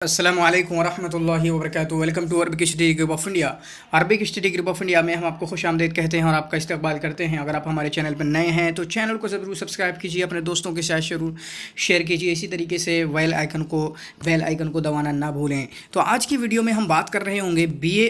अस्सलामु अलैकुम वरहमतुल्लाहि वबरकातुहू। Welcome to Arabic study group of India. Arabic study group of India में हम आपको खुश आमदीद कहते हैं और आपका इस्तकबाल करते हैं। अगर आप हमारे चैनल पर नए हैं तो चैनल को ज़रूर सब्सक्राइब कीजिए, अपने दोस्तों के साथ जरूर शेयर कीजिए। इसी तरीके से बेल आइकन को दबाना ना भूलें। तो आज की वीडियो में हम बात कर रहे होंगे BA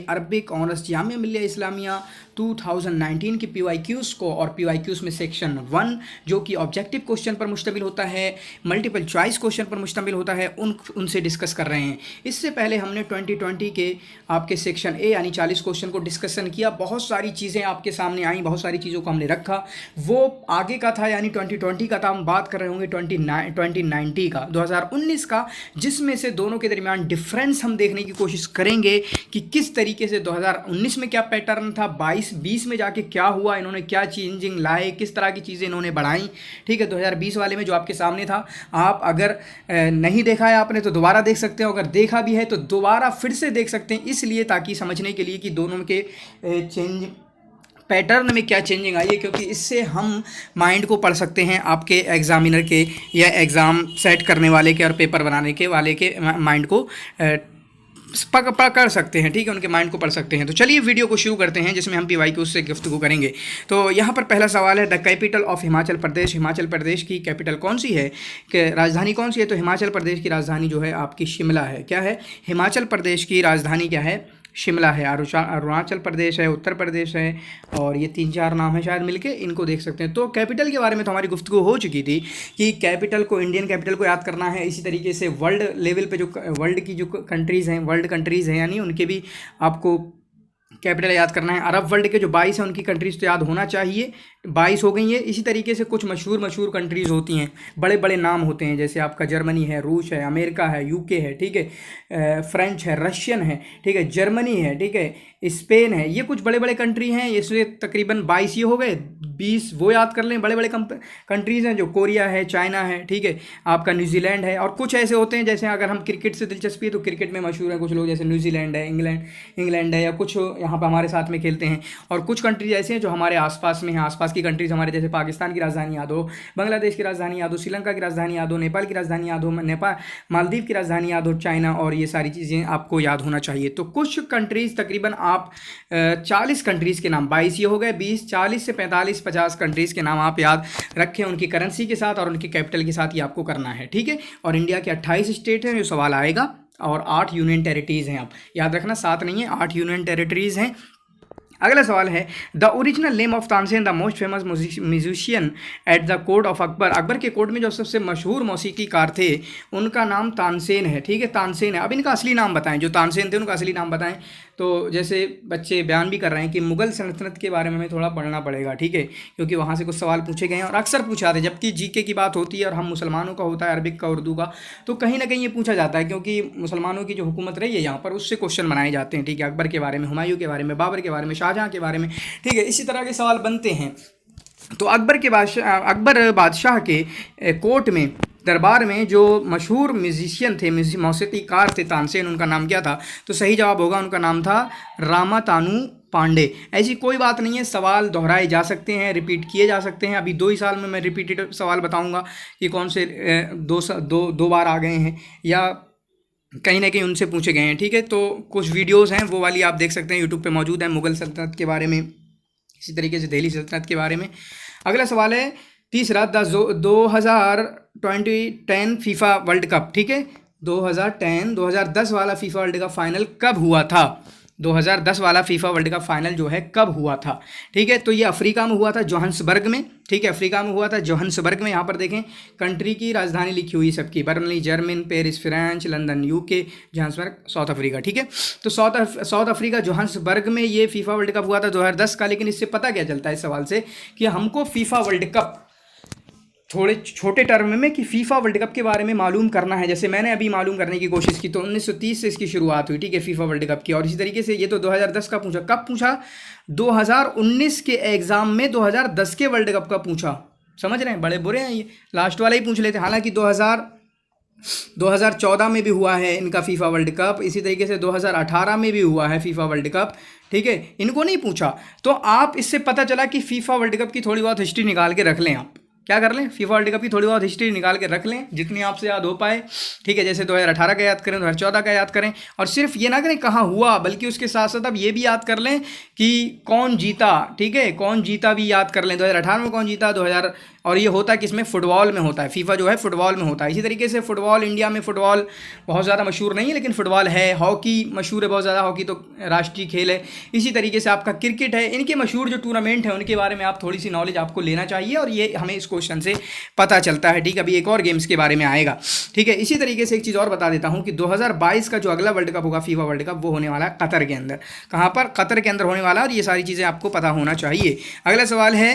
Arabic honours Jamia Millia Islamia 2019 की PYQs को, और PYQs में सेक्शन 1 जो कि ऑब्जेक्टिव क्वेश्चन पर मुश्तमिल होता है, मल्टीपल चॉइस क्वेश्चन पर मुश्तमिल होता है, उनसे डिस्कस कर रहे हैं। इससे पहले हमने 2020 के आपके सेक्शन ए यानी 40 क्वेश्चन को डिस्कशन किया। बहुत सारी चीज़ें आपके सामने आई, बहुत सारी चीज़ों को हमने रखा। वो आगे का था यानी 2020 का था। हम बात कर रहे होंगे 2019 का, 2019 का, जिसमें से दोनों के दरमियान डिफरेंस हम देखने की कोशिश करेंगे कि किस तरीके से 2019 में क्या पैटर्न था, 20 में जाके क्या हुआ, इन्होंने क्या चेंजिंग लाए, किस तरह की चीज़ें इन्होंने बढ़ाई। ठीक है, 2020 वाले में जो आपके सामने था, आप अगर नहीं देखा है आपने तो दोबारा देख सकते हो, अगर देखा भी है तो दोबारा फिर से देख सकते हैं, इसलिए ताकि समझने के लिए कि दोनों के चेंज पैटर्न में क्या चेंजिंग आई है, क्योंकि इससे हम माइंड को पढ़ सकते हैं आपके एग्जामिनर के या एग्ज़ाम सेट करने वाले के और पेपर बनाने के वाले के माइंड को कर सकते हैं। ठीक है, उनके माइंड को पढ़ सकते हैं। तो चलिए वीडियो को शुरू करते हैं, जिसमें हम PYQ से गुफ्तगू करेंगे। तो यहाँ पर पहला सवाल है, the capital of Himachal Pradesh. Himachal Pradesh की कैपिटल कौन सी है, कि राजधानी कौन सी है? तो हिमाचल प्रदेश की राजधानी जो है आपकी शिमला है। क्या है? हिमाचल प्रदेश की राजधानी क्या है? शिमला है। अरुणाचल प्रदेश है, उत्तर प्रदेश है, और ये 3-4 नाम है शायद मिलके, इनको देख सकते हैं। तो कैपिटल के बारे में तो हमारी गुफ्तगू हो चुकी थी कि कैपिटल को, इंडियन कैपिटल को याद करना है। इसी तरीके से वर्ल्ड लेवल पे जो वर्ल्ड की जो कंट्रीज़ हैं यानी उनके भी आपको कैपिटल याद करना है। अरब वर्ल्ड के जो 22 हैं उनकी कंट्रीज़ तो याद होना चाहिए, 22 हो गई है। इसी तरीके से कुछ मशहूर कंट्रीज़ होती हैं, बड़े बड़े नाम होते हैं, जैसे आपका जर्मनी है, रूस है, अमेरिका है, UK है, ठीक है, फ्रेंच है, रशियन है, ठीक है, जर्मनी है, ठीक है, स्पेन है। ये कुछ बड़े बड़े कंट्री हैं, इसमें तकरीबन 22 ये हो गए। 20 वो याद कर लें, बड़े बड़े कंट्रीज़ हैं जो कोरिया है, चाइना है, ठीक है, आपका न्यूजीलैंड है। और कुछ ऐसे होते हैं, जैसे अगर हम क्रिकेट से दिलचस्पी है तो क्रिकेट में मशहूर हैं कुछ लोग, जैसे न्यूजीलैंड है, इंग्लैंड है, या कुछ यहाँ पर हमारे साथ में खेलते हैं। और कुछ कंट्रीज ऐसे हैं जो हमारे आसपास में हैं। आसपास की कंट्रीज हमारे, जैसे पाकिस्तान की राजधानी याद हो, बांग्लादेश की राजधानी याद हो, श्रीलंका की राजधानी याद हो, नेपाल की राजधानी याद हो, मालदीव की राजधानी याद हो, चाइना, और ये सारी चीज़ें आपको याद होना चाहिए। तो कुछ कंट्रीज़ तकरीबन आप 40 कंट्रीज़ के नाम, 22 ये हो गए, 20, 40 से 45, 50 कंट्रीज़ के नाम आप याद रखें, उनकी करेंसी के साथ और उनकी कैपिटल के साथ, ये आपको करना है। ठीक है, और इंडिया के 28 स्टेट हैं जो सवाल आएगा, और 8 यूनियन टेरिटरीज़ हैं। आप याद रखना, 7 नहीं है, 8 यूनियन टेरिटरीज़ हैं। अगला सवाल है, the original name of Tansen the most famous musician at the court of Akbar. Akbar के कोर्ट में जो सबसे मशहूर मौसीकीकार थे उनका नाम तानसेन है। ठीक है, तानसेन है। अब इनका असली नाम बताएं, जो तानसेन थे उनका असली नाम बताएं। तो जैसे बच्चे बयान भी कर रहे हैं कि मुग़ल सल्तनत के बारे में हमें थोड़ा पढ़ना पड़ेगा, ठीक है, क्योंकि वहाँ से कुछ सवाल पूछे गए हैं और अक्सर पूछा जाते हैं। जबकि GK की बात होती है और हम मुसलमानों का होता है, अरबिक का, उर्दू का, तो कहीं ना कहीं ये पूछा जाता है, क्योंकि मुसलमानों की जो हुकूमत रही है यहाँ पर, उससे क्वेश्चन बनाए जाते हैं। ठीक है, अकबर के बारे में, हुमायूं के बारे में, बाबर के बारे में, शाहजहाँ के बारे में, ठीक है, इसी तरह के सवाल बनते हैं। तो अकबर बादशाह के कोर्ट में, दरबार में जो मशहूर म्यूजिशियन थे, मौसीकीकार थे तानसेन, उनका नाम क्या था? तो सही जवाब होगा, उनका नाम था रामातानु पांडे। ऐसी कोई बात नहीं है, सवाल दोहराए जा सकते हैं, रिपीट किए जा सकते हैं। अभी 2 ही साल में मैं रिपीटेड सवाल बताऊंगा कि कौन से दो बार आ गए हैं या कहीं ना कहीं उनसे पूछे गए हैं। ठीक है, तो कुछ वीडियोस हैं, वो वाली आप देख सकते हैं, यूट्यूब पे मौजूद है, मुग़ल सल्तनत के बारे में, इसी तरीके से दिल्ली सल्तनत के बारे में। अगला सवाल है तीसरा, 2010 फीफा वर्ल्ड कप। ठीक है, 2010 वाला फीफा वर्ल्ड कप फाइनल कब हुआ था? 2010 वाला फीफा वर्ल्ड कप फाइनल जो है कब हुआ था? ठीक है, तो ये अफ्रीका में हुआ था, जोहान्सबर्ग में। ठीक है, अफ्रीका में हुआ था, जोहान्सबर्ग में। यहाँ पर देखें कंट्री की राजधानी लिखी हुई सबकी, Berlin German, Paris France, London UK, Johannesburg south Africa. ठीक है, तो साउथ अफ्रीका जोहान्सबर्ग में ये फीफा वर्ल्ड कप हुआ था 2010 का। लेकिन इससे पता क्या चलता है इस सवाल से, कि हमको फीफा वर्ल्ड कप थोड़े छोटे टर्म में कि फीफा वर्ल्ड कप के बारे में मालूम करना है। जैसे मैंने अभी मालूम करने की कोशिश की, तो 1930 से इसकी शुरुआत हुई, ठीक है, फीफा वर्ल्ड कप की। और इसी तरीके से ये तो 2010 का पूछा, कब पूछा? 2019 के एग्ज़ाम में 2010 के वर्ल्ड कप का पूछा। समझ रहे हैं, बड़े बुरे हैं ये, लास्ट वाला ही पूछ लेते। हालांकि 2014 में भी हुआ है इनका फीफा वर्ल्ड कप, इसी तरीके से 2018 में भी हुआ है फीफा वर्ल्ड कप। ठीक है, इनको नहीं पूछा। तो आप इससे पता चला कि फीफा वर्ल्ड कप की थोड़ी बहुत हिस्ट्री निकाल के रख लें आप। क्या कर लें, फीफा वर्ल्ड कप की थोड़ी बहुत हिस्ट्री निकाल के रख लें, जितनी आपसे याद हो पाए, ठीक है। जैसे 2018 का याद करें, 2014 का याद करें, और सिर्फ ये ना करें कहाँ हुआ, बल्कि उसके साथ साथ अब ये भी याद कर लें कि कौन जीता, ठीक है, कौन जीता भी याद कर लें। 2018 में कौन जीता, 2000, और ये होता है किसमें, फुटबॉल में होता है, फीफा जो है फुटबॉल में होता है। इसी तरीके से फुटबॉल, इंडिया में फुटबॉल बहुत ज़्यादा मशहूर नहीं है, लेकिन फुटबॉल है। हॉकी मशहूर है बहुत ज़्यादा, हॉकी तो राष्ट्रीय खेल है। इसी तरीके से आपका क्रिकेट है। इनके मशहूर जो टूर्नामेंट है उनके बारे में आप थोड़ी सी नॉलेज आपको लेना चाहिए, और ये हमें इस क्वेश्चन से पता चलता है, ठीक है। अभी एक और गेम्स के बारे में आएगा, ठीक है। इसी तरीके से एक चीज़ और बता देता हूँ कि 2022 का जो अगला वर्ल्ड कप होगा, फीफा वर्ल्ड कप, वो होने वाला है कतर के अंदर। कहाँ पर, कतर के अंदर होने वाला है, और ये सारी चीज़ें आपको पता होना चाहिए। अगला सवाल है,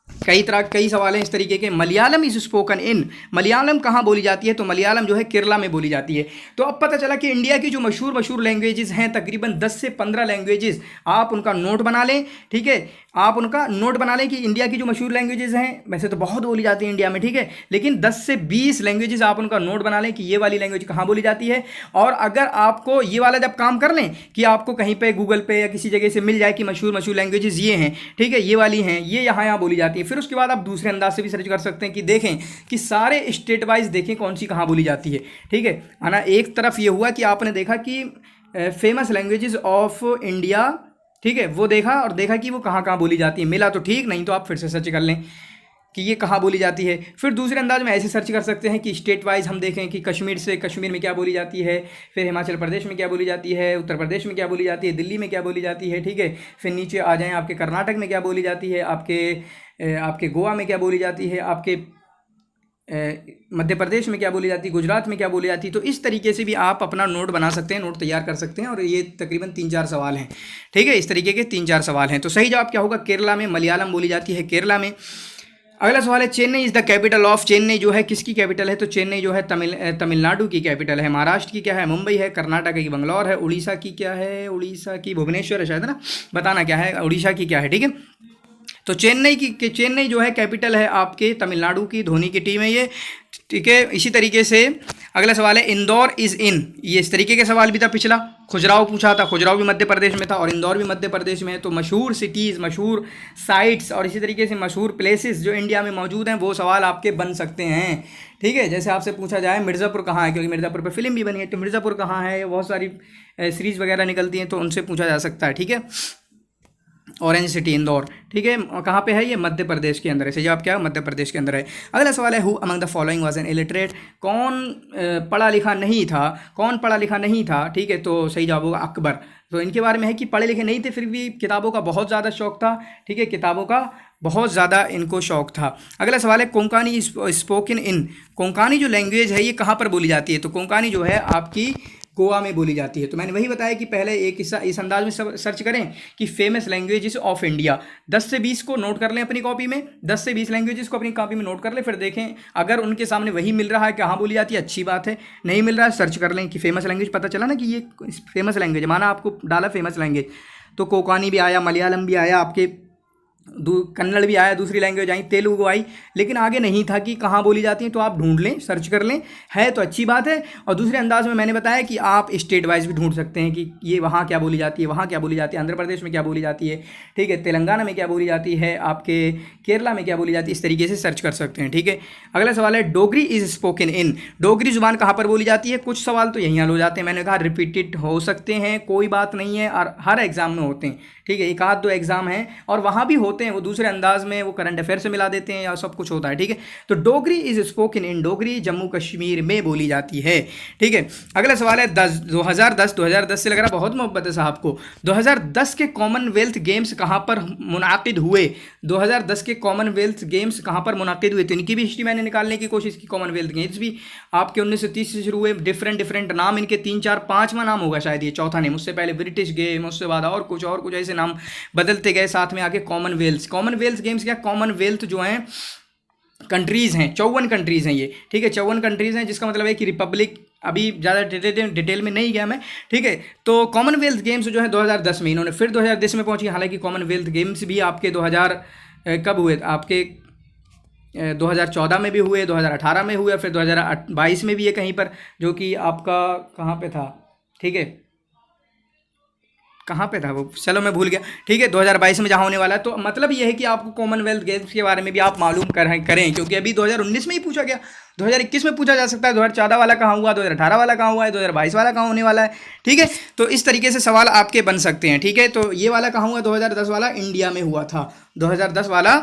कई सवाल हैं इस तरीके के। Malayalam is spoken in, Malayalam कहाँ बोली जाती है, तो मलयालम जो है केरला में बोली जाती है। तो अब पता चला कि इंडिया की जो मशहूर लैंग्वेजेस हैं, तकरीबन 10 से 15 लैंग्वेजेस, आप उनका नोट बना लें, ठीक है। आप उनका नोट बना लें कि इंडिया की जो मशहूर लैंग्वेजेस हैं, वैसे तो बहुत बोली जाती है इंडिया में, ठीक है, लेकिन 10 से 20 लैंग्वेजेस आप उनका नोट बना लें कि ये वाली लैंग्वेज कहाँ बोली जाती है। और अगर आपको ये वाला जब काम कर लें कि आपको कहीं पे गूगल पे या किसी जगह से मिल जाए कि मशहूर लैंग्वेजेस ये हैं, ठीक है, ये वाली हैं, ये यहाँ बोली जाती है, फिर उसके बाद आप दूसरे अंदाज से भी सर्च कर सकते हैं कि देखें कि सारे स्टेट वाइज देखें कौन सी कहाँ बोली जाती है, ठीक है। है ना। एक तरफ ये हुआ कि आपने देखा कि फेमस लैंग्वेजेस ऑफ इंडिया, ठीक है, वो देखा, और देखा कि वो कहाँ कहाँ बोली जाती है, मिला तो ठीक, नहीं तो आप फिर से सर्च कर लें कि ये कहाँ बोली जाती है। फिर दूसरे अंदाज में ऐसे सर्च कर सकते हैं कि स्टेट वाइज हम देखें कि कश्मीर में क्या बोली जाती है, फिर हिमाचल प्रदेश में क्या बोली जाती है, उत्तर प्रदेश में क्या बोली जाती है, दिल्ली में क्या बोली जाती है, ठीक है। फिर नीचे आ जाएं, आपके कर्नाटक में क्या बोली जाती है, आपके गोवा में क्या बोली जाती है, आपके मध्य प्रदेश में क्या बोली जाती है, गुजरात में क्या बोली जाती है। तो इस तरीके से भी आप अपना नोट बना सकते हैं, नोट तैयार कर सकते हैं। और ये तकरीबन 3-4 सवाल हैं, ठीक है, इस तरीके के 3-4 सवाल हैं। तो सही जवाब क्या होगा, केरला में मलयालम बोली जाती है, केरला में। अगला सवाल है, Chennai is the capital of, Chennai जो है किसकी कैपिटल है, तो चेन्नई जो है तमिलनाडु की कैपिटल है। महाराष्ट्र की क्या है, मुंबई है। कर्नाटक की बंगलौर है। उड़ीसा की क्या है, उड़ीसा की भुवनेश्वर है शायद, ना, बताना क्या है, उड़ीसा की क्या है, ठीक है। तो चेन्नई जो है कैपिटल है आपके तमिलनाडु की, धोनी की टीम है ये, ठीक है। इसी तरीके से अगला सवाल है, इंदौर इज इन, ये इस तरीके का सवाल भी था पिछला, खुजराहो पूछा था, खुजराहो भी मध्य प्रदेश में था और इंदौर भी मध्य प्रदेश में है। तो मशहूर सिटीज़, मशहूर साइट्स और इसी तरीके से मशहूर प्लेसेस जो इंडिया में मौजूद हैं, वो सवाल आपके बन सकते हैं, ठीक है। जैसे आपसे पूछा जाए मिर्ज़ापुर कहाँ है, क्योंकि मिर्ज़ापुर पर फिल्म भी बनी है, तो मिर्ज़ापुर कहाँ है, बहुत सारी सीरीज़ वगैरह निकलती हैं, तो उनसे पूछा जा सकता है, ठीक है। ऑरेंज सिटी इंदौर, ठीक है, कहाँ पे है ये, मध्य प्रदेश के अंदर है। सही जवाब क्या है, मध्य प्रदेश के अंदर है। अगला सवाल है, who among the following was an illiterate, कौन पढ़ा लिखा नहीं था, कौन पढ़ा लिखा नहीं था, ठीक है। तो सही जवाब होगा अकबर। तो इनके बारे में है कि पढ़े लिखे नहीं थे, फिर भी किताबों का बहुत ज़्यादा शौक था, ठीक है, किताबों का बहुत ज़्यादा इनको शौक था। अगला सवाल है, कोंकानी स्पोकन इन, कोंकानी जो लैंग्वेज है ये कहाँ पर बोली जाती है, तो कोंकानी जो है आपकी गोवा में बोली जाती है। तो मैंने वही बताया कि पहले एक इस अंदाज में सर्च करें कि फेमस लैंग्वेजेस ऑफ इंडिया, 10 से 20 को नोट कर लें अपनी कॉपी में, 10 से 20 लैंग्वेजेस को अपनी कॉपी में नोट कर लें। फिर देखें अगर उनके सामने वही मिल रहा है कहाँ बोली जाती है, अच्छी बात है, नहीं मिल रहा है सर्च कर लें कि फेमस लैंग्वेज, पता चला ना कि ये फेमस लैंग्वेज, माना आपको डाला फेमस लैंग्वेज, तो कोंकणी भी आया, मलयालम भी आया, आपके कन्नड़ भी आया, दूसरी लैंग्वेज आई, तेलुगु आई, लेकिन आगे नहीं था कि कहाँ बोली जाती हैं। तो आप ढूंढ लें, सर्च कर लें, है तो अच्छी बात है। और दूसरे अंदाज में मैंने बताया कि आप स्टेट वाइज भी ढूंढ सकते हैं कि ये वहाँ क्या बोली जाती है, वहाँ क्या बोली जाती है, आंध्र प्रदेश में क्या बोली जाती है, ठीक है, तेलंगाना में क्या बोली जाती है, आपके केरला में क्या बोली जाती है, इस तरीके से सर्च कर सकते हैं, ठीक है। अगला सवाल है, Dogri is spoken in, Dogri जुबान कहाँ पर बोली जाती है। कुछ सवाल तो यहीं हल हो जाते हैं, मैंने कहा रिपीटेड हो सकते हैं, कोई बात नहीं है, और हर एग्जाम में होते हैं, ठीक है, एक आध दो एग्जाम हैं और वहाँ भी होते हैं, वो दूसरे अंदाज में वो करंट अफेयर से मिला देते हैं या सब कुछ होता है, ठीक है। तो Dogri is spoken in, Dogri Jammu Kashmir में बोली जाती है, ठीक है। अगला सवाल है, 2010 से लग रहा बहुत मोहब्बत है साहब को, 2010 के कॉमनवेल्थ गेम्स कहाँ पर मुनाकिद हुए, 2010 के कॉमनवेल्थ गेम्स कहाँ पर मुनाकिद हुए। तो इनकी भी हिस्ट्री मैंने निकालने की कोशिश की। कॉमनवेल्थ गेम्स भी आपके 1930 से शुरू हुए, डिफरेंट नाम इनके 3 4 5वां नाम होगा शायद ये, चौथा नेम, उससे पहले ब्रिटिश गेम, उससे बाद और कुछ ऐसे नाम बदलते गए, साथ में आके कॉमनवेल्थ गेम्स क्या, कॉमनवेल्थ जो हैं कंट्रीज़ हैं, 54 कंट्रीज़ हैं ये, ठीक है, 54 कंट्रीज़ हैं, जिसका मतलब है कि रिपब्लिक, अभी ज़्यादा डिटेल में नहीं गया मैं, ठीक है। तो कॉमनवेल्थ गेम्स जो है 2010 में, इन्होंने फिर 2010 में पहुंची। हालांकि कॉमनवेल्थ गेम्स भी आपके 2000 कब हुए, आपके 2014 में भी हुए, 2018 में हुए, फिर 2022 में भी है कहीं पर, जो कि आपका कहाँ पे था, ठीक है, कहाँ पे था वो, चलो मैं भूल गया, ठीक है, 2022 में जहाँ होने वाला है। तो मतलब ये है कि आपको कॉमनवेल्थ गेम्स के बारे में भी आप मालूम करें, क्योंकि अभी 2019 में ही पूछा गया, 2021 में पूछा जा सकता है, 2014 वाला कहाँ हुआ, 2018 वाला कहाँ हुआ है, 2022 वाला कहाँ होने वाला है, ठीक है। तो इस तरीके से सवाल आपके बन सकते हैं, ठीक है। तो ये वाला कहाँ हुआ, 2010 वाला इंडिया में हुआ था, 2010 वाला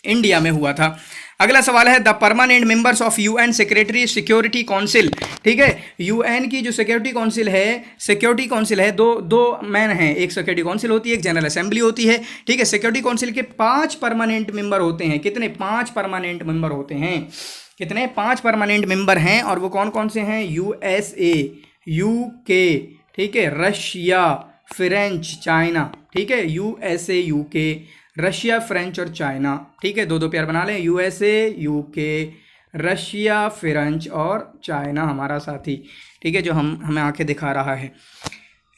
इंडिया में हुआ था। अगला सवाल है the permanent members of UN secretary security council, ठीक है। यूएन की जो सिक्योरिटी काउंसिल है दो मैन हैं, एक सिक्योरिटी काउंसिल होती है, एक जनरल असेंबली होती है, ठीक है। सिक्योरिटी काउंसिल के 5 परमानेंट मेंबर होते हैं, कितने, 5 परमानेंट मेंबर होते हैं, कितने, 5 परमानेंट मेंबर हैं। और वो कौन कौन से हैं, यूएसए, यूके, ठीक है, रशिया, फ्रेंच, चाइना, ठीक है, यूएसए, यूके, रशिया, फ्रेंच और चाइना, ठीक है, दो पेयर बना लें, यूएसए, यूके, रशिया, फ्रेंच और चाइना हमारा साथी, ठीक है, जो हमें आंखें दिखा रहा है।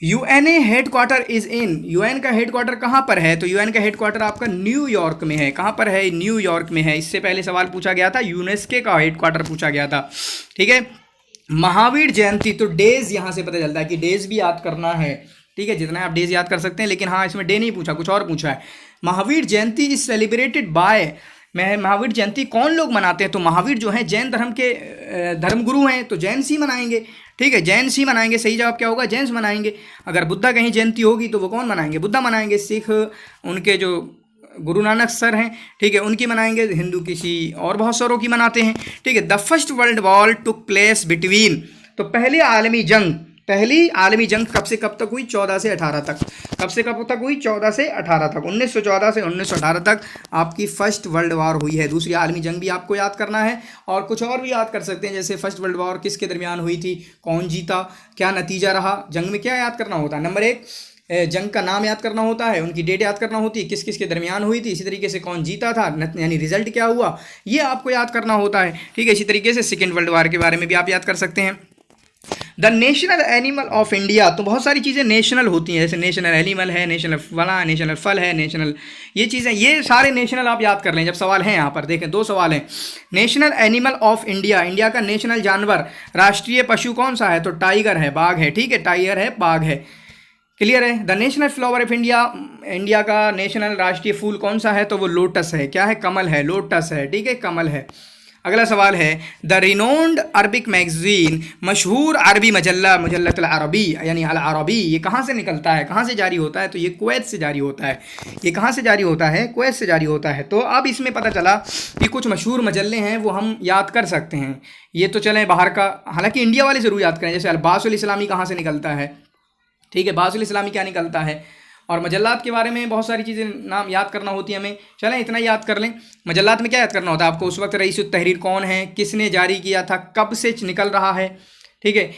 UNA headquarter is in, UN का हेडक्वार्टर कहाँ पर है, तो यूएन का हेडक्वार्टर आपका न्यूयॉर्क में है, कहाँ पर है, न्यूयॉर्क में है। इससे पहले सवाल पूछा गया था, यूनेस्को का हेडक्वार्टर पूछा गया था, ठीक है। महावीर जयंती, तो डेज यहाँ से पता चलता है कि डेज भी याद करना है, ठीक है, जितना आप डेज याद कर सकते हैं, लेकिन हाँ इसमें डे नहीं पूछा, कुछ और पूछा है। Mahavir Jayanti is celebrated by, Mahavir Jayanti कौन लोग मनाते हैं, तो महावीर जो है जैन धर्म के धर्मगुरु हैं, तो जैन सी मनाएंगे, ठीक है, जैन सी मनाएंगे। सही जवाब क्या होगा, जैन मनाएंगे। अगर बुद्धा कहीं जयंती होगी तो वो कौन मनाएंगे, बुद्धा मनाएंगे। सिख उनके जो गुरु नानक सर हैं, ठीक है, उनकी मनाएंगे। हिंदू किसी और बहुत सारों की मनाते हैं, ठीक है। The first world war took place between, तो पहली आलमी जंग कब से कब तक हुई, 14 से 18 तक, कब से कब तक हुई, 14 से 18 तक, 1914 से 1918 तक आपकी फर्स्ट वर्ल्ड वॉर हुई है। दूसरी आलमी जंग भी आपको याद करना है, और कुछ और भी याद कर सकते हैं, जैसे फर्स्ट वर्ल्ड वॉर किसके दरमियान हुई थी, कौन जीता, क्या नतीजा रहा। जंग में क्या याद करना होता है, नंबर 1 जंग का नाम याद करना होता है, उनकी डेट याद करना होती है, किस किस के दरमियान हुई थी, इसी तरीके से कौन जीता था, यानी रिजल्ट क्या हुआ, ये आपको याद करना होता है, ठीक है। इसी तरीके से सेकेंड वर्ल्ड वॉर के बारे में भी आप याद कर सकते हैं। The national animal of India, तो बहुत सारी चीज़ें नेशनल होती हैं, जैसे नेशनल एनिमल है, नेशनल फला, नेशनल फल है, नेशनल, ये चीज़ें, ये सारे नेशनल आप याद कर लें जब सवाल हैं। यहाँ पर देखें 2 सवाल हैं। National animal of India, India का नेशनल जानवर, राष्ट्रीय पशु कौन सा है, तो टाइगर है, बाघ है, ठीक है, टाइगर है, बाघ है, क्लियर है। The national flower of India, India का नेशनल राष्ट्रीय फूल कौन सा है, तो वो लोटस है, क्या है, कमल है, लोटस है, ठीक है, कमल है। अगला सवाल है द रिनोन्ड अरबिक मैगजीन, मशहूर अरबी मजल्ला, मुजल्लतुल अरबी यानी अल अरबी, ये कहाँ से निकलता है, कहाँ से जारी होता है, तो ये कुवैत से जारी होता है। ये कहाँ से जारी होता है, कुवैत से जारी होता है। तो अब इसमें पता चला कि कुछ मशहूर मजल्ले हैं वो हम याद कर सकते हैं। ये तो चलें बाहर का, हालांकि इंडिया वाले ज़रूर याद करें, जैसे अलबासुल इस्लामी कहाँ से निकलता है, ठीक है, बासुल इस्लामी क्या निकलता है, और मजल्लात के बारे में बहुत सारी चीज़ें नाम याद करना होती है हमें। चलें इतना याद कर लें। मजल्लात में क्या याद करना होता है आपको, उस वक्त रईसुत तहरीर कौन है, किसने जारी किया था, कब से निकल रहा है, ठीक है।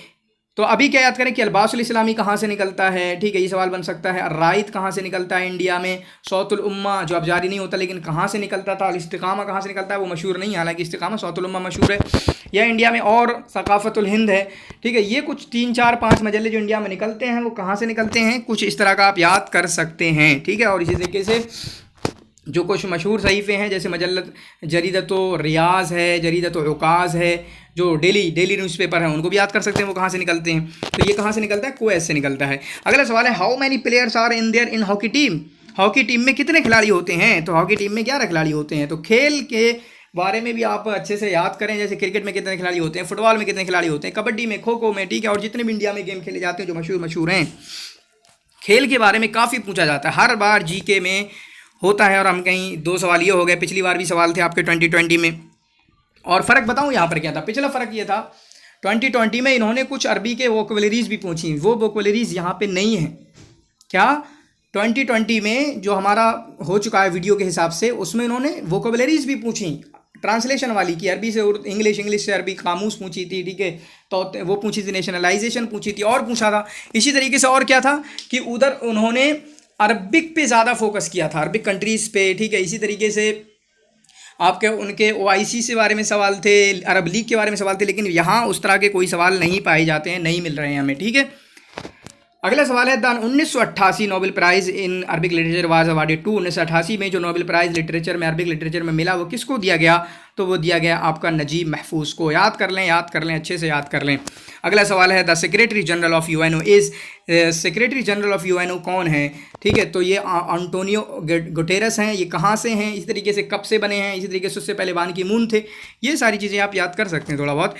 तो अभी क्या याद करें कि अलबासुल इस्लामी कहाँ से निकलता है, ठीक है, ये सवाल बन सकता है। राइत कहाँ से निकलता है इंडिया में, सौतुल उम्मा जो अब जारी नहीं होता लेकिन कहाँ से निकलता था, इस्तिकामा कहाँ से निकलता है, वो मशहूर नहीं, हालांकि इस्तिकामा सौतुल उम्मा मशहूर है, या इंडिया में, और सकाफतुल हिंद है, ठीक है। ये कुछ 3 4 5 मजल्ले जो इंडिया में निकलते हैं वो कहाँ से निकलते हैं, कुछ इस तरह का आप याद कर सकते हैं, ठीक है। और इसी तरीके से जो कुछ मशहूर सहीफ़े हैं, जैसे मजल्लत जरीदतो रियाज़ है, जरीदतो उकाज़ है, जो डेली न्यूज़पेपर हैं, उनको भी याद कर सकते हैं, वो कहाँ से निकलते हैं, तो ये कहाँ से निकलता है, कुवैत से निकलता है। अगला सवाल है how many players are in there in hockey team, hockey team में कितने खिलाड़ी होते हैं, तो हॉकी टीम में 11 खिलाड़ी होते हैं। तो खेल के बारे में भी आप अच्छे से याद करें, जैसे क्रिकेट में कितने खिलाड़ी होते हैं, फुटबॉल में कितने खिलाड़ी होते हैं, कबड्डी में, खो खो में, ठीक है, और जितने भी इंडिया में गेम खेले जाते हैं जो मशहूर हैं, खेल के बारे में काफ़ी पूछा जाता है, हर बार जीके में होता है। और हम कहीं 2 सवाल ये हो गए, पिछली बार भी सवाल थे आपके 2020 में। और फ़र्क बताऊं यहाँ पर क्या था, पिछला फ़र्क ये था 2020 में इन्होंने कुछ अरबी के वोकैबुलरीज भी पूछी, वो वोकैबुलरीज यहाँ पे नहीं है। क्या 2020 में जो हमारा हो चुका है वीडियो के हिसाब से, उसमें इन्होंने वोकैबुलरीज भी पूछी ट्रांसलेशन वाली की, अरबी से इंग्लिश, इंग्लिश से अरबी कामूस पूछी थी, ठीक है, तो वो पूछी थी, नेशनलाइजेशन पूछी थी, और पूछा था। इसी तरीके से और क्या था कि उधर उन्होंने अरबिक पे ज़्यादा फोकस किया था, अरबिक कंट्रीज़ पे, ठीक है। इसी तरीके से आपके उनके OIC से बारे में सवाल थे, अरब लीग के बारे में सवाल थे, लेकिन यहाँ उस तरह के कोई सवाल नहीं पाए जाते हैं, नहीं मिल रहे हैं हमें, ठीक है। अगला सवाल है 1988 Nobel prize in Arabic literature was awarded to, 1988 में जो नोबेल प्राइज़ लिटरेचर में, अरबिक लिटरेचर में मिला, वो किसको दिया गया, तो वो दिया गया आपका नजीब महफूज को। याद कर लें, अच्छे से याद कर लें। अगला सवाल है the secretary general of UNO is, secretary general of UNO कौन है? ठीक है, तो ये एंटोनियो गुटेरस हैं। ये कहाँ से हैं, इस तरीके से कब से बने हैं, इसी तरीके से उससे पहले बान की मून थे। ये सारी चीज़ें आप याद कर सकते हैं थोड़ा बहुत।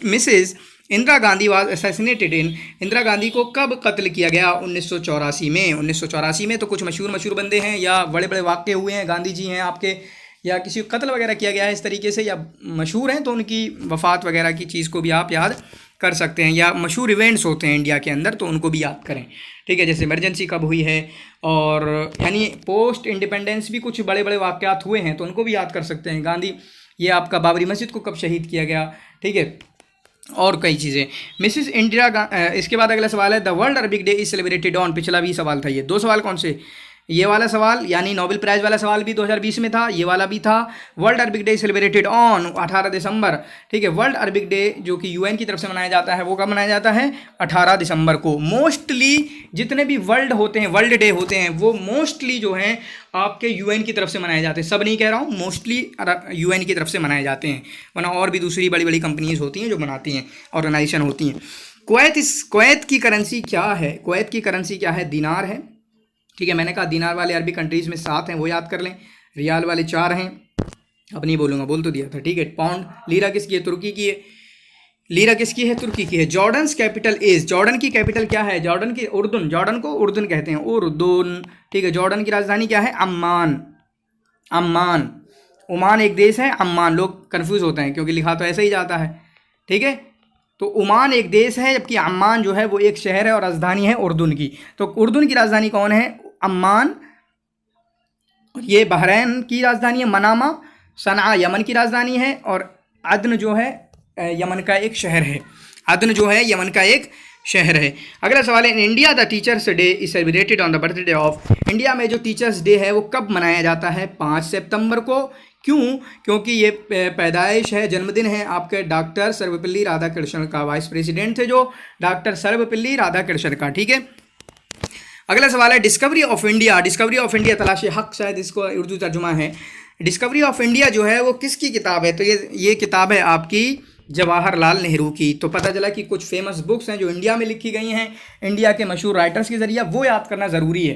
Mrs Indira Gandhi was assassinated in, Indira Gandhi को कब कत्ल किया गया? 1984 में। 1984 में तो कुछ मशहूर बंदे हैं या बड़े बड़े वाक़े हुए हैं, गांधी जी हैं आपके, या किसी को कत्ल वगैरह किया गया है इस तरीके से, या मशहूर हैं तो उनकी वफ़ात वगैरह की चीज़ को भी आप याद कर सकते हैं, या मशहूर इवेंट्स होते हैं इंडिया के अंदर तो उनको भी याद करें। ठीक है, जैसे इमरजेंसी कब हुई है, और यानी पोस्ट इंडिपेंडेंस भी कुछ बड़े बड़े वाक़यात हुए हैं तो उनको भी याद कर सकते हैं। गांधी, ये आपका बाबरी मस्जिद को कब शहीद किया गया, ठीक है, और कई चीज़ें। मिसिस इंदिरा इसके बाद अगला सवाल है the world Arabic day is celebrated on, पिछला भी सवाल था ये। दो सवाल कौन से? ये वाला सवाल यानी नोबेल प्राइज़ वाला सवाल भी 2020 में था, ये वाला भी था। World Arabic day celebrated on 18 दिसंबर। ठीक है, वर्ल्ड अरबिक डे जो कि यूएन की तरफ से मनाया जाता है वो कब मनाया जाता है? 18 दिसंबर को। मोस्टली जितने भी वर्ल्ड होते हैं, वर्ल्ड डे होते हैं, वो मोस्टली जो हैं आपके यूएन की तरफ से मनाए जाते हैं। सब नहीं कह रहा हूँ, मोस्टली यूएन की तरफ से मनाए जाते हैं, वरना और भी दूसरी बड़ी बड़ी कंपनीज होती हैं जो बनाती हैं, ऑर्गेनाइजेशन होती हैं। कुवैत की करेंसी क्या है? कुवैत की करेंसी क्या है? दीनार है। ठीक है, मैंने कहा दीनार वाले अरबी कंट्रीज़ में 7 हैं, वो याद कर लें। रियाल वाले 4 हैं, अब नहीं बोलूँगा, बोल तो दिया था। ठीक है, पाउंड, लीरा किसकी है? तुर्की की है। लीरा किसकी है? तुर्की की है। जॉर्डन कैपिटल इज, जॉर्डन की कैपिटल क्या है? जॉर्डन की उर्दुन, जॉर्डन को उर्दुन कहते हैं, उर्दुन। ठीक है, जॉर्डन की राजधानी क्या है? अम्मान। अम्मान। ओमान एक देश है, अम्मान, लोग कन्फ्यूज़ होते हैं क्योंकि लिखा तो ऐसे ही जाता है। ठीक है, तो ओमान एक देश है जबकि अम्मान जो है वो एक शहर है और राजधानी है उर्दुन की। तो उर्दुन की राजधानी कौन है? अम्मान। ये बहरैन की राजधानी है, मनामा। सनआ यमन की राजधानी है, और अदन जो है यमन का एक शहर है। अदन जो है यमन का एक शहर है। अगला सवाल है in India the teachers day is celebrated on the birthday of, India में जो टीचर्स डे है वो कब मनाया जाता है? 5 सितंबर को। क्यों? क्योंकि ये पैदाइश है, जन्मदिन है आपके डॉक्टर सर्वपल्ली राधाकृष्णन का, वाइस प्रेसिडेंट थे जो डॉक्टर सर्वपल्ली राधाकृष्णन का। ठीक है, अगला सवाल है discovery of India, discovery of India तलाशी हक, शायद इसको उर्दू तर्जुमा है। डिस्कवरी ऑफ इंडिया जो है वो किसकी किताब है? तो ये किताब है आपकी जवाहरलाल नेहरू की। तो पता चला कि कुछ फेमस बुक्स हैं जो इंडिया में लिखी गई हैं इंडिया के मशहूर राइटर्स के ज़रिए, वो याद करना ज़रूरी है।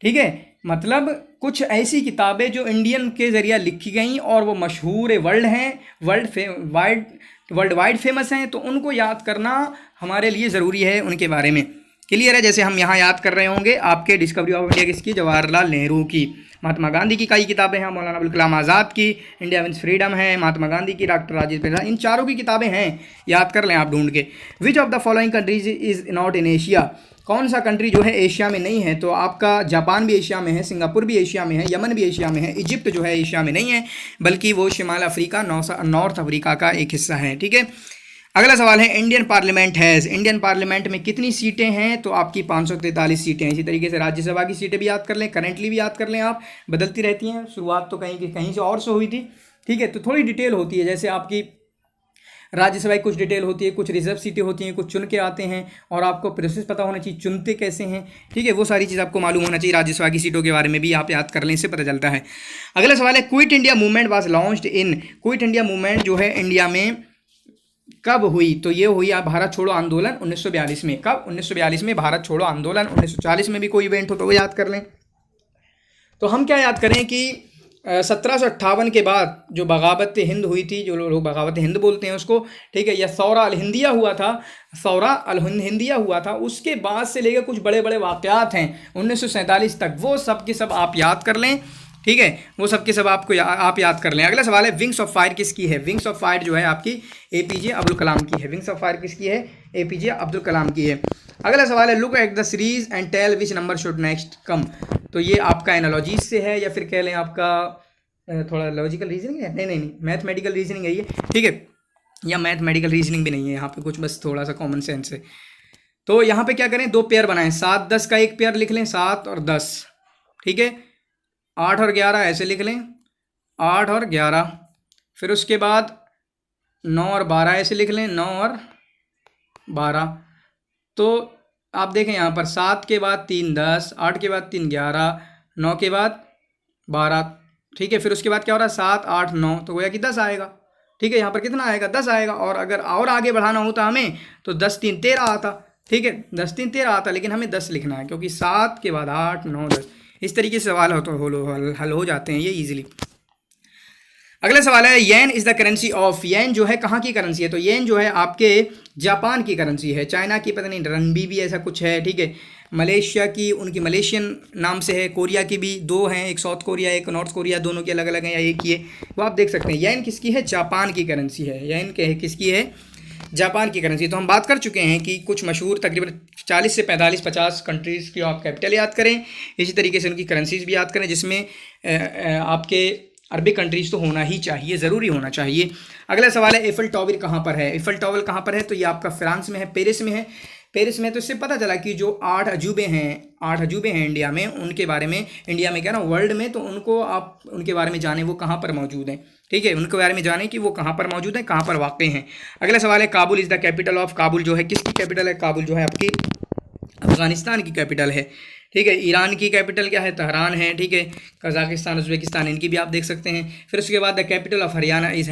ठीक है, मतलब कुछ ऐसी किताबें जो इंडियन के ज़रिए लिखी गई और वो मशहूर वर्ल्ड हैं, वर्ल्ड वाइड फेमस हैं, तो उनको याद करना हमारे लिए ज़रूरी है, उनके बारे में। क्लियर है? जैसे हम यहाँ याद कर रहे होंगे आपके डिस्कवरी ऑफ इंडिया किसकी? जवाहरलाल नेहरू की। महात्मा गांधी की कई किताबें हैं, मौलाना अबुल कलाम आज़ाद की इंडिया मीन्स फ्रीडम है, महात्मा गांधी की, डॉक्टर राजेंद्र प्रसाद, इन चारों की किताबें हैं, याद कर लें आप ढूंढ के। Which of the following countries is not in Asia, कौन सा कंट्री जो है एशिया में नहीं है? तो आपका जापान भी एशिया में है, सिंगापुर भी एशिया में है, यमन भी एशिया में है, इजिप्ट जो है एशिया में नहीं है, बल्कि वो शिमाल अफ्रीका, नॉर्थ अफ्रीका का एक हिस्सा है। ठीक है, अगला सवाल है Indian parliament has, Indian parliament में कितनी सीटें हैं? तो आपकी 543 सीटें हैं। इसी तरीके से राज्यसभा की सीटें भी याद कर लें, करेंटली भी याद कर लें आप, बदलती रहती हैं, शुरुआत तो कहीं से और से हुई थी। ठीक है, तो थोड़ी डिटेल होती है, जैसे आपकी राज्यसभा की कुछ डिटेल होती है, कुछ रिजर्व सीटें होती हैं, कुछ चुन के आते हैं, और आपको प्रोसेस पता होना चाहिए चुनते कैसे हैं। ठीक है, वो सारी चीज़ आपको मालूम होना चाहिए। राज्यसभा की सीटों के बारे में भी आप याद कर लें, इससे पता चलता है। अगला सवाल है quit India movement was launched in, quit India movement जो है इंडिया में कब हुई? तो ये हुई आप भारत छोड़ो आंदोलन 1942 में। कब? 1942 में भारत छोड़ो आंदोलन। 1940 में भी कोई इवेंट हो तो वो याद कर लें। तो हम क्या याद करें कि 1758 के बाद जो बगावत हिंद हुई थी, जो लोग बगावत हिंद बोलते हैं उसको, ठीक है, या सौरा अल हिंदिया हुआ था, सौरा अल हिंदिया हुआ था, उसके बाद से लेकर कुछ बड़े बड़े वाक़यात हैं 1947 तक, वो सब के सब आप याद कर लें। ठीक है, वो सब के सब आपको आप याद कर लें। अगला सवाल है विंग्स ऑफ फायर किसकी है? विंग्स ऑफ फायर जो है आपकी एपीजे अब्दुल कलाम की है। विंग्स ऑफ फायर किसकी है? एपीजे अब्दुल कलाम की है। अगला सवाल है look at the series and tell which number should next come. तो ये आपका एनालॉजीज से है, या फिर कह लें आपका थोड़ा लॉजिकल रीजनिंग है, नहीं मैथमेटिकल रीजनिंग है ये। ठीक है, या मैथमेटिकल रीजनिंग भी नहीं है यहाँ पे, कुछ बस थोड़ा सा कॉमन सेंस है। तो यहाँ पे क्या करें, 2 पेयर बनाएं, 7 10 का एक पेयर लिख लें, 7 और 10। ठीक है, 8 और 11 ऐसे लिख लें, 8 और 11। फिर उसके बाद 9 और 12 ऐसे लिख लें, 9 और 12। तो आप देखें यहाँ पर 7 के बाद 3 10, 8 के बाद 3 11, 9 के बाद 12। ठीक है। फिर उसके बाद क्या हो रहा है 7 8 9, तो गोया कि 10 आएगा। ठीक है, यहाँ पर कितना आएगा 10 आएगा। और अगर और आगे बढ़ाना होता हमें तो 10 3 13 आता। ठीक है, 10 3 13 आता, लेकिन हमें 10 लिखना है क्योंकि 7 के बाद 8 9 10 इस तरीके से सवाल हल हो जाते हैं ये ईजिली। अगला सवाल है येन इज़ द करेंसी ऑफ। येन जो है कहाँ की करेंसी है? तो येन जो है आपके जापान की करेंसी है, चाइना की पता नहीं रनबी भी ऐसा कुछ है। ठीक है, मलेशिया की उनकी मलेशियन नाम से है, कोरिया की भी 2 हैं, एक साउथ कोरिया एक नॉर्थ कोरिया, दोनों के अलग अलग हैं या एक ही है, वो आप देख सकते हैं। येन किसकी है? जापान की करेंसी है। येन किसकी है? जापान की करेंसी। तो हम बात कर चुके हैं कि कुछ मशहूर तकरीबन 40 से 45 50 कंट्रीज़ की आप कैपिटल याद करें, इसी तरीके से उनकी करेंसीज भी याद करें, जिसमें आपके अरबिक कंट्रीज़ तो होना ही चाहिए, ज़रूरी होना चाहिए। अगला सवाल है एफिल टावर कहाँ पर है? एफिल टावर कहाँ पर है? तो ये आपका फ्रांस में है, पेरिस में है। पेरिस में तो इससे पता चला कि जो 8 अजूबे हैं इंडिया में, उनके बारे में, इंडिया में क्या ना वर्ल्ड में, तो उनको आप उनके बारे में जाने वो कहाँ पर मौजूद हैं। ठीक है, उनके बारे में जाने कि वो कहाँ पर मौजूद हैं, कहाँ पर वाक़ हैं। अगला सवाल है Kabul is the capital of. Kabul जो है किसकी कैपिटल है? काबुल जो है आपकी अफ़गानिस्तान की कैपिटल है। ठीक है, ईरान की कैपिटल क्या है? तहरान है। ठीक है, कजाकिस्तान उज़्बेकिस्तान इनकी भी आप देख सकते हैं। फिर उसके बाद the capital of Haryana is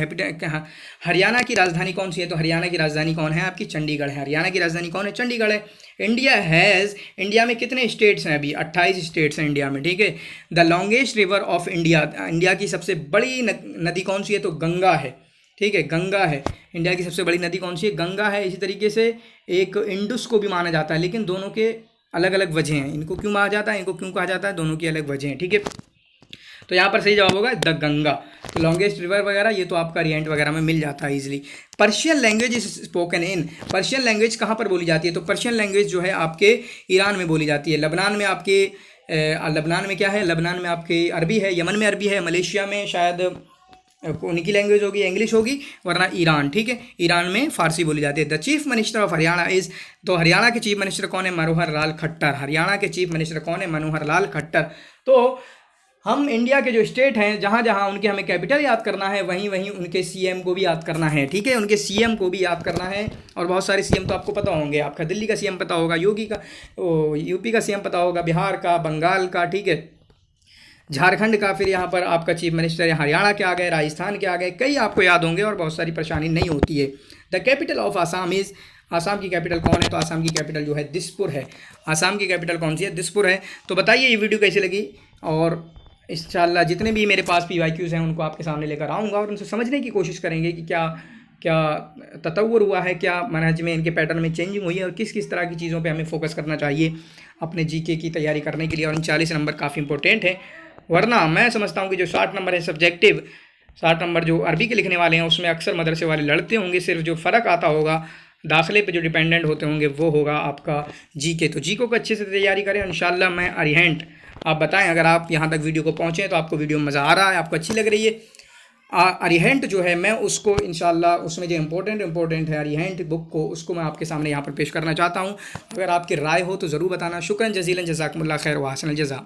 Haryana की राजधानी कौन सी है? तो हरियाणा की राजधानी कौन है? आपकी चंडीगढ़ है। हरियाणा की राजधानी कौन है? चंडीगढ़ है। इंडिया में कितने स्टेट्स हैं? अभी 28 स्टेट्स हैं इंडिया में। ठीक है, the longest river of India की सबसे बड़ी नदी कौन सी है? तो गंगा है। ठीक है, गंगा है। इंडिया की सबसे बड़ी नदी कौन सी है? गंगा है। इसी तरीके से एक इंडस को भी माना जाता है, लेकिन दोनों के अलग अलग वजह हैं। इनको क्यों माना जाता है, इनको क्यों कहा जाता है, दोनों की अलग वजह हैं। ठीक है, तो यहाँ पर सही जवाब होगा द गंगा। तो लॉन्गेस्ट रिवर वगैरह ये तो आपका रिएंट वगैरह में मिल जाता है easily. Persian language is spoken in. Persian language कहाँ पर बोली जाती है? तो पर्शियन लैंग्वेज जो है आपके ईरान में बोली जाती है। लबनान में आपके लबनान में क्या है? लबनान में आपके अरबी है, यमन में अरबी है, मलेशिया में शायद उनकी लैंग्वेज होगी इंग्लिश होगी, वरना ईरान। ठीक है, ईरान में फारसी बोली जाती है। The chief minister of Haryana is. तो हरियाणा के चीफ मिनिस्टर कौन है? मनोहर लाल खट्टर। हरियाणा के चीफ मिनिस्टर कौन है? मनोहर लाल खट्टर। तो हम इंडिया के जो स्टेट हैं, जहाँ जहाँ उनके हमें कैपिटल याद करना है, वहीं वहीं उनके सीएम को भी याद करना है। ठीक है, उनके सीएम को भी याद करना है। और बहुत सारे सीएम तो आपको पता होंगे। आपका दिल्ली का सीएम पता होगा, यूपी का सीएम पता होगा, बिहार का, बंगाल का, ठीक है, झारखंड का। फिर यहाँ पर आपका चीफ मिनिस्टर हरियाणा के आ गए, राजस्थान के आ गए, कई आपको याद होंगे और बहुत सारी परेशानी नहीं होती है। The capital of Assam is. Assam की कैपिटल कौन है? तो आसाम की कैपिटल जो है दिसपुर है। आसाम की कैपिटल कौन सी है? दिसपुर है। तो बताइए ये वीडियो कैसी लगी, और इंशाल्लाह जितने भी मेरे पास PYQs हैं उनको आपके सामने लेकर आऊँगा और उनसे समझने की कोशिश करेंगे कि क्या क्या ततव्वुर हुआ है, क्या मनहज में इनके पैटर्न में चेंजिंग हुई है, और किस किस तरह की चीज़ों पे हमें फोकस करना चाहिए अपने GK की तैयारी करने के लिए। और 40 नंबर काफ़ी इंपॉर्टेंट है, वरना मैं समझता हूँ कि जो 60 नंबर है सब्जेक्टिव, 60 नंबर जो अरबी के लिखने वाले हैं उसमें अक्सर मदरसे वाले लड़ते होंगे। सिर्फ जो फ़र्क आता होगा दाखिले पे जो डिपेंडेंट होते होंगे वो होगा आपका GK। तो GK को अच्छे से तैयारी करें। इंशाल्लाह मैं अरिहंट, आप बताएं अगर आप यहाँ तक वीडियो को पहुँचें तो आपको वीडियो मज़ा आ रहा है, आपको अच्छी लग रही है। अरिहंट जो है मैं उसको इंशाल्लाह उसमें जो इम्पोर्टेंट है अरिहंट बुक को, उसको मैं आपके सामने यहाँ पर पेश करना चाहता हूँ। अगर आपकी राय हो तो ज़रूर बताना। शुक्रन जज़ीलन, जज़ाकुमुल्लाह खैर व अहसनल जज़ा।